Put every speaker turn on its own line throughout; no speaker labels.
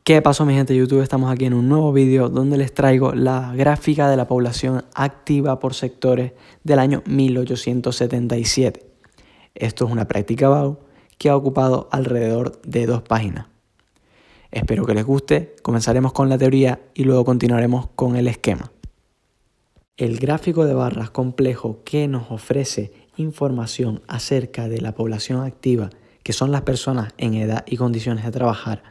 ¿Qué pasó, mi gente de YouTube? Estamos aquí en un nuevo vídeo donde les traigo la gráfica de la población activa por sectores del año 1877. Esto es una práctica BAU que ha ocupado alrededor de 2 páginas. Espero que les guste. Comenzaremos con la teoría y luego continuaremos con el esquema. El gráfico de barras complejo que nos ofrece información acerca de la población activa, que son las personas en edad y condiciones de trabajar,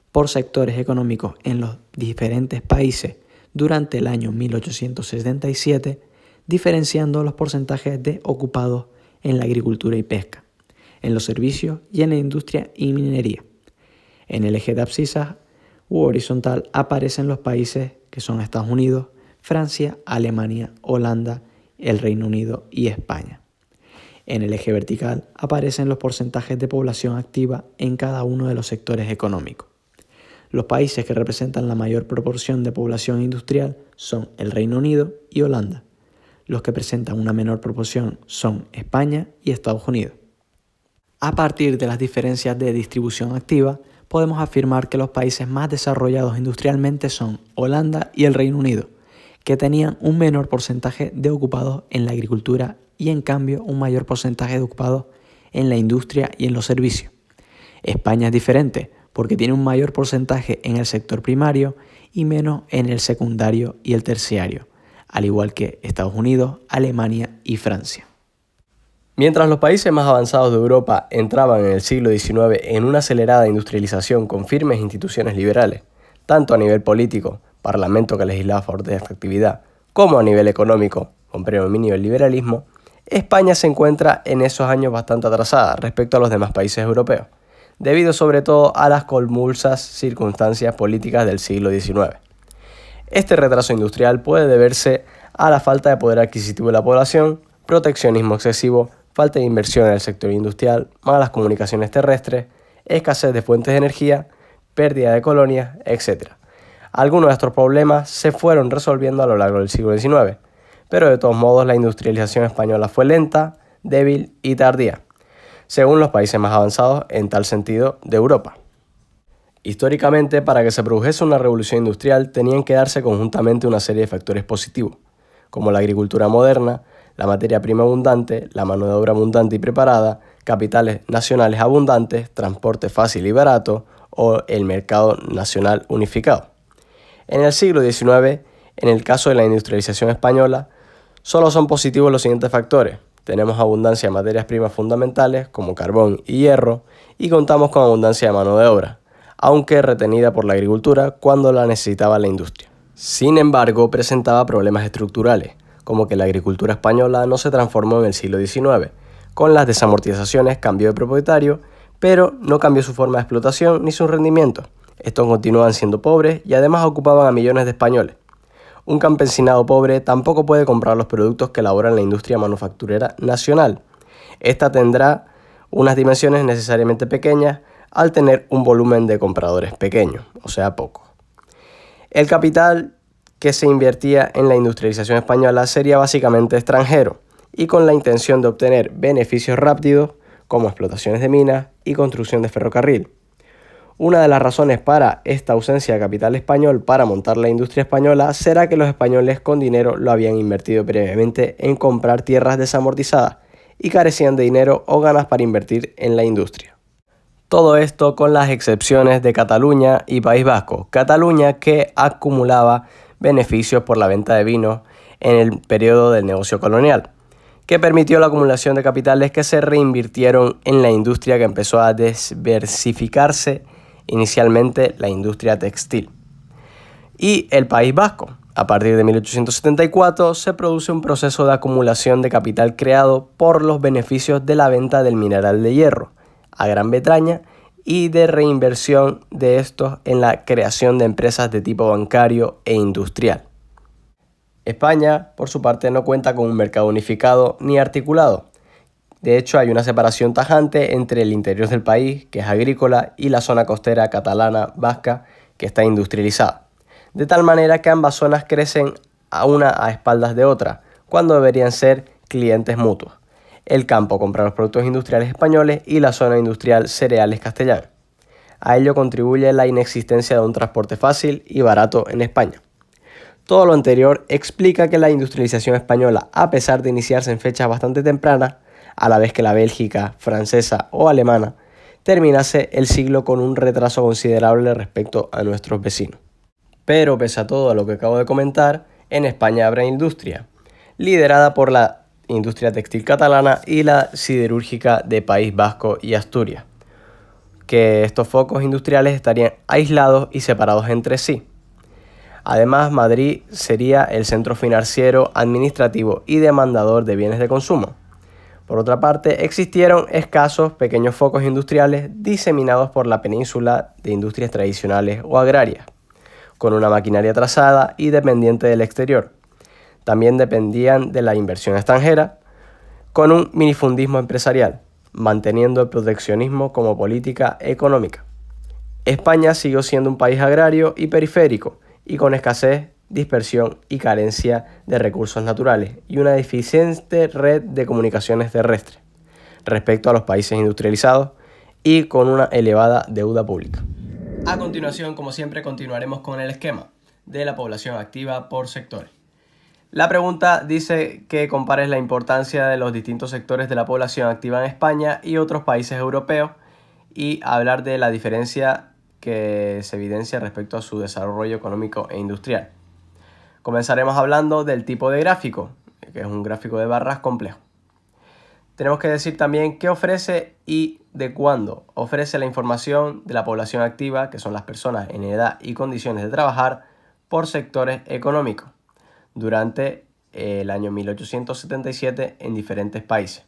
por sectores económicos en los diferentes países durante el año 1877, diferenciando los porcentajes de ocupados en la agricultura y pesca, en los servicios y en la industria y minería. En el eje de abscisas u horizontal aparecen los países que son Estados Unidos, Francia, Alemania, Holanda, el Reino Unido y España. En el eje vertical aparecen los porcentajes de población activa en cada uno de los sectores económicos. Los países que representan la mayor proporción de población industrial son el Reino Unido y Holanda. Los que presentan una menor proporción son España y Estados Unidos. A partir de las diferencias de distribución activa, podemos afirmar que los países más desarrollados industrialmente son Holanda y el Reino Unido, que tenían un menor porcentaje de ocupados en la agricultura y en cambio un mayor porcentaje de ocupados en la industria y en los servicios. España es diferente, porque tiene un mayor porcentaje en el sector primario y menos en el secundario y el terciario, al igual que Estados Unidos, Alemania y Francia.
Mientras los países más avanzados de Europa entraban en el siglo XIX en una acelerada industrialización con firmes instituciones liberales, tanto a nivel político, parlamento que legislaba a favor de esta actividad, como a nivel económico, con predominio del liberalismo, España se encuentra en esos años bastante atrasada respecto a los demás países europeos, debido sobre todo a las convulsas circunstancias políticas del siglo XIX. Este retraso industrial puede deberse a la falta de poder adquisitivo de la población, proteccionismo excesivo, falta de inversión en el sector industrial, malas comunicaciones terrestres, escasez de fuentes de energía, pérdida de colonias, etc. Algunos de estos problemas se fueron resolviendo a lo largo del siglo XIX, pero de todos modos la industrialización española fue lenta, débil y tardía, según los países más avanzados en tal sentido de Europa. Históricamente, para que se produjese una revolución industrial, tenían que darse conjuntamente una serie de factores positivos, como la agricultura moderna, la materia prima abundante, la mano de obra abundante y preparada, capitales nacionales abundantes, transporte fácil y barato, o el mercado nacional unificado. En el siglo XIX, en el caso de la industrialización española, solo son positivos los siguientes factores. Tenemos abundancia de materias primas fundamentales como carbón y hierro y contamos con abundancia de mano de obra, aunque retenida por la agricultura cuando la necesitaba la industria. Sin embargo, presentaba problemas estructurales, como que la agricultura española no se transformó en el siglo XIX. Con las desamortizaciones cambió de propietario, pero no cambió su forma de explotación ni su rendimiento. Estos continuaban siendo pobres y además ocupaban a millones de españoles. Un campesinado pobre tampoco puede comprar los productos que elabora la industria manufacturera nacional. Esta tendrá unas dimensiones necesariamente pequeñas al tener un volumen de compradores pequeño, o sea, poco. El capital que se invertía en la industrialización española sería básicamente extranjero y con la intención de obtener beneficios rápidos como explotaciones de minas y construcción de ferrocarril. Una de las razones para esta ausencia de capital español para montar la industria española será que los españoles con dinero lo habían invertido previamente en comprar tierras desamortizadas y carecían de dinero o ganas para invertir en la industria. Todo esto con las excepciones de Cataluña y País Vasco. Cataluña que acumulaba beneficios por la venta de vino en el periodo del negocio colonial, que permitió la acumulación de capitales que se reinvirtieron en la industria que empezó a diversificarse, inicialmente la industria textil. Y el País Vasco. A partir de 1874 se produce un proceso de acumulación de capital creado por los beneficios de la venta del mineral de hierro a Gran Bretaña y de reinversión de estos en la creación de empresas de tipo bancario e industrial. España, por su parte, no cuenta con un mercado unificado ni articulado. De hecho, hay una separación tajante entre el interior del país, que es agrícola, y la zona costera catalana vasca, que está industrializada. De tal manera que ambas zonas crecen una a espaldas de otra, cuando deberían ser clientes mutuos. El campo compra los productos industriales españoles y la zona industrial cereales castellana. A ello contribuye la inexistencia de un transporte fácil y barato en España. Todo lo anterior explica que la industrialización española, a pesar de iniciarse en fechas bastante tempranas, a la vez que la bélgica, francesa o alemana, terminase el siglo con un retraso considerable respecto a nuestros vecinos. Pero pese a todo lo que acabo de comentar, en España habrá industria, liderada por la industria textil catalana y la siderúrgica de País Vasco y Asturias, que estos focos industriales estarían aislados y separados entre sí. Además, Madrid sería el centro financiero, administrativo y demandador de bienes de consumo. Por otra parte, existieron escasos pequeños focos industriales diseminados por la península de industrias tradicionales o agrarias, con una maquinaria atrasada y dependiente del exterior. También dependían de la inversión extranjera, con un minifundismo empresarial, manteniendo el proteccionismo como política económica. España siguió siendo un país agrario y periférico, y con escasez, dispersión y carencia de recursos naturales, y una deficiente red de comunicaciones terrestres, respecto a los países industrializados, y con una elevada deuda pública. A continuación, como siempre, continuaremos con el esquema de la población activa por sectores. La pregunta dice que compares la importancia de los distintos sectores de la población activa en España y otros países europeos y hablar de la diferencia que se evidencia respecto a su desarrollo económico e industrial. Comenzaremos hablando del tipo de gráfico, que es un gráfico de barras complejo. Tenemos que decir también qué ofrece y de cuándo ofrece la información de la población activa, que son las personas en edad y condiciones de trabajar, por sectores económicos, durante el año 1877 en diferentes países.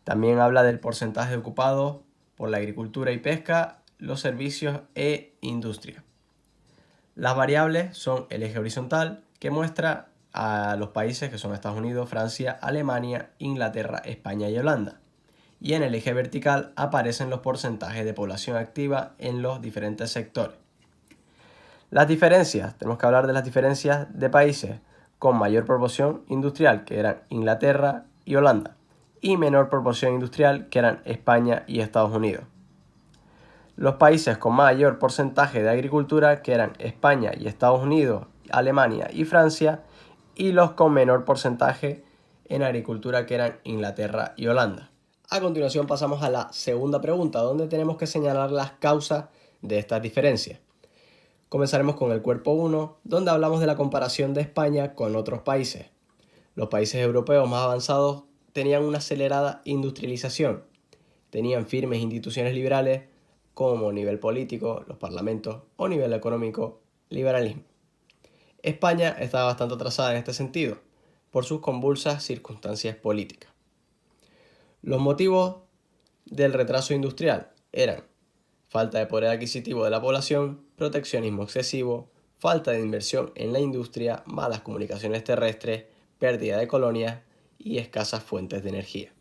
También habla del porcentaje ocupado por la agricultura y pesca, los servicios e industria. Las variables son el eje horizontal, que muestra a los países que son Estados Unidos, Francia, Alemania, Inglaterra, España y Holanda. Y en el eje vertical aparecen los porcentajes de población activa en los diferentes sectores. Las diferencias, tenemos que hablar de las diferencias de países con mayor proporción industrial, que eran Inglaterra y Holanda, y menor proporción industrial, que eran España y Estados Unidos. Los países con mayor porcentaje de agricultura, que eran España y Estados Unidos, Alemania y Francia, y los con menor porcentaje en agricultura, que eran Inglaterra y Holanda. A continuación pasamos a la segunda pregunta, donde tenemos que señalar las causas de estas diferencias. Comenzaremos con el cuerpo 1, donde hablamos de la comparación de España con otros países. Los países europeos más avanzados tenían una acelerada industrialización, tenían firmes instituciones liberales, como nivel político, los parlamentos, o nivel económico, liberalismo. España estaba bastante atrasada en este sentido, por sus convulsas circunstancias políticas. Los motivos del retraso industrial eran falta de poder adquisitivo de la población, proteccionismo excesivo, falta de inversión en la industria, malas comunicaciones terrestres, pérdida de colonias y escasas fuentes de energía.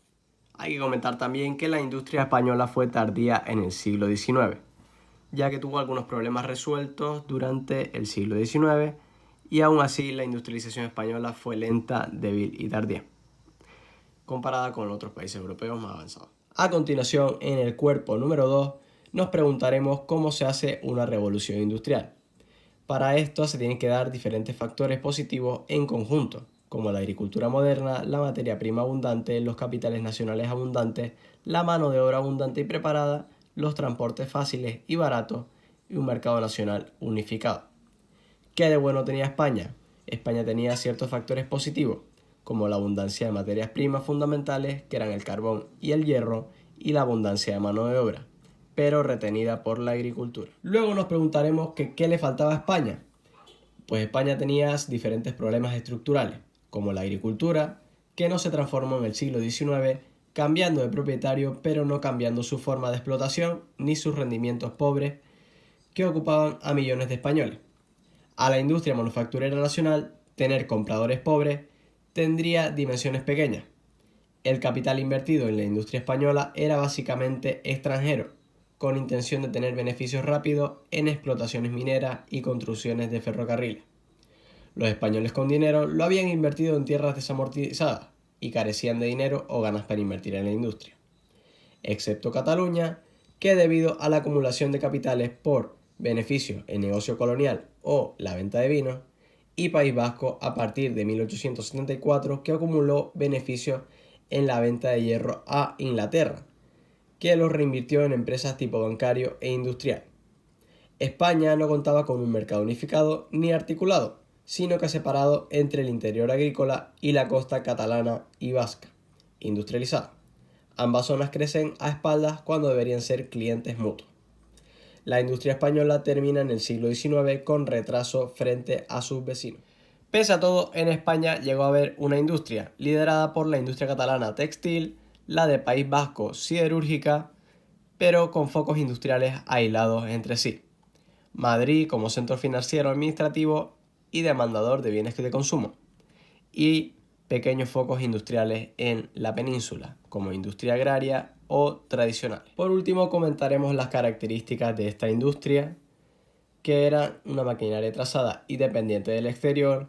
Hay que comentar también que la industria española fue tardía en el siglo XIX, ya que tuvo algunos problemas resueltos durante el siglo XIX y aún así la industrialización española fue lenta, débil y tardía, comparada con otros países europeos más avanzados. A continuación, en el cuerpo número 2, nos preguntaremos cómo se hace una revolución industrial. Para esto se tienen que dar diferentes factores positivos en conjunto, como la agricultura moderna, la materia prima abundante, los capitales nacionales abundantes, la mano de obra abundante y preparada, los transportes fáciles y baratos y un mercado nacional unificado. ¿Qué de bueno tenía España? España tenía ciertos factores positivos, como la abundancia de materias primas fundamentales, que eran el carbón y el hierro, y la abundancia de mano de obra, pero retenida por la agricultura. Luego nos preguntaremos que ¿qué le faltaba a España? Pues España tenía diferentes problemas estructurales, como la agricultura, que no se transformó en el siglo XIX, cambiando de propietario pero no cambiando su forma de explotación ni sus rendimientos pobres, que ocupaban a millones de españoles. A la industria manufacturera nacional, tener compradores pobres, tendría dimensiones pequeñas. El capital invertido en la industria española era básicamente extranjero, con intención de tener beneficios rápidos en explotaciones mineras y construcciones de ferrocarriles. Los españoles con dinero lo habían invertido en tierras desamortizadas y carecían de dinero o ganas para invertir en la industria. Excepto Cataluña, que debido a la acumulación de capitales por beneficios en negocio colonial o la venta de vinos, y País Vasco a partir de 1874 que acumuló beneficios en la venta de hierro a Inglaterra, que los reinvirtió en empresas tipo bancario e industrial. España no contaba con un mercado unificado ni articulado, sino que separado entre el interior agrícola y la costa catalana y vasca, industrializada. Ambas zonas crecen a espaldas cuando deberían ser clientes mutuos. La industria española termina en el siglo XIX con retraso frente a sus vecinos. Pese a todo, en España llegó a haber una industria liderada por la industria catalana textil, la de País Vasco siderúrgica, pero con focos industriales aislados entre sí. Madrid como centro financiero administrativo y demandador de bienes de consumo, y pequeños focos industriales en la península, como industria agraria o tradicional. Por último, comentaremos las características de esta industria, que era una maquinaria trazada y dependiente del exterior,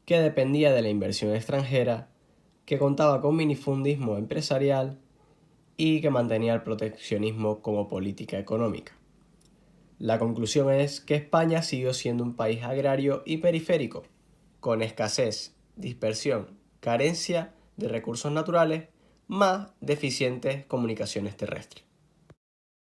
que dependía de la inversión extranjera, que contaba con minifundismo empresarial y que mantenía el proteccionismo como política económica. La conclusión es que España siguió siendo un país agrario y periférico, con escasez, dispersión, carencia de recursos naturales, más deficientes comunicaciones terrestres.